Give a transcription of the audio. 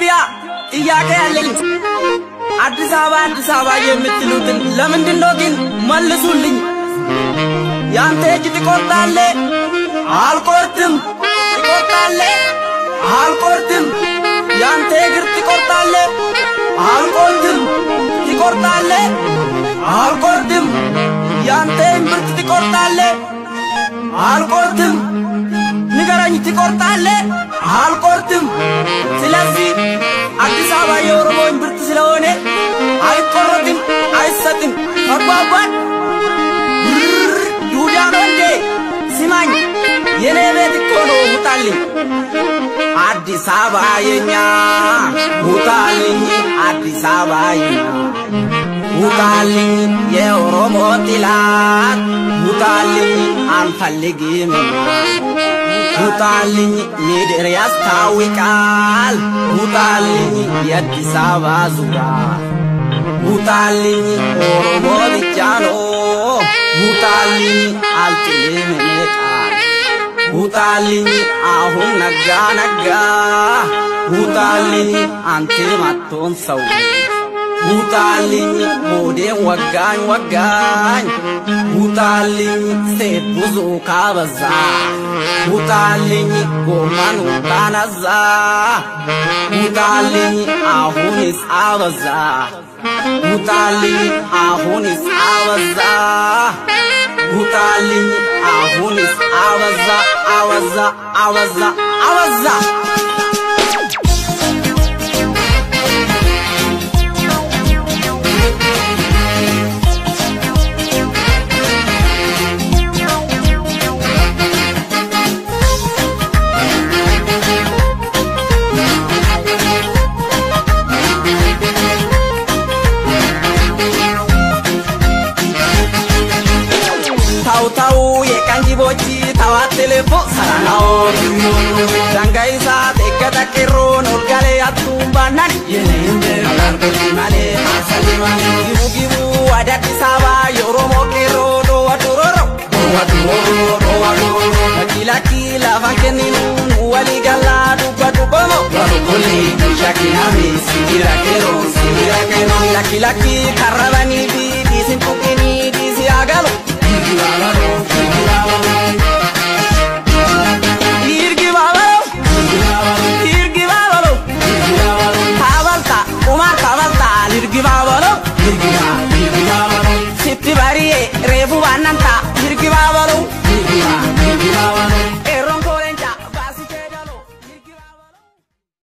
ኢትዮጵያ ጥያቄ ያለኝ አዲስ አበባ የምትሉትን ለምንድነው ግን መልሱልኝ። ያንተ እጅ ትቆርጣለህ አልቆርጥም፣ ትቆርጣለህ አልቆርጥም። ያንተ እግር ትቆርጣለህ አልቆርጥም፣ ትቆርጣለህ አልቆርጥም። ያንተ እምብርት ትቆርጣለህ አልቆርጥም። ንገረኝ ትቆርጣለህ አልቆርጥም። ስለዚህ አዲስ አበባ የኦሮሞ እምብርት ስለሆነ አይቆረጥም አይሰጥም። ተግባባን? ይሁዳ ነው እንዴ? ስማኝ የኔ ቤት እኮ ነው ውጣልኝ። አዲስ አበባ የኛ ውጣልኝ፣ አዲስ አበባ የኛ ውጣልኝ። የኦሮሞ ጥላት ውጣልኝ አንፈልግም። ውጣልኝ ምድር ያስታውቃል። ውጣልኝ የአዲስ አበባ ዙሪያ ውጣልኝ ኦሮሞ ብቻ ነው። ውጣልኝ አልጥልም ቃል ውጣልኝ አሁን ነጋ ነጋ። ውጣልኝ አንተ ማቶን ሰው ውጣልኝ ሞዴን ወጋኝ ወጋኝ። ውጣልኝ ሴት ብዙ ካበዛ ውጣልኝ ጎማን ካነዛ። ውጣልኝ አሁንስ አበዛ ውጣልኝ አሁንስ አበዛ። ውጣልኝ አሁንስ አበዛ አበዛ አበዛ አበዛ። ታው የቃንጂቦች ታዋት ቴሌፎ ሰራናው ዳንጋይሳ ተከታከሮን ኦልጋሌ አቱምባናን የኔንደ አላርጎ ማሌ አሰሊማን ይቡጊቡ አዲስ አበባ የኦሮሞ ቄሮ ዶዋዶሮሮ መኪላኪ ላፋንከኒኑ ወሊጋላ ዱባዱቦሞ ወሩኮሊ ሻኪናሚ ሲራኬሮ ላኪላኪ ካራባኒ ቢዲሲን ቁቂኒ ዲሲ አጋሎ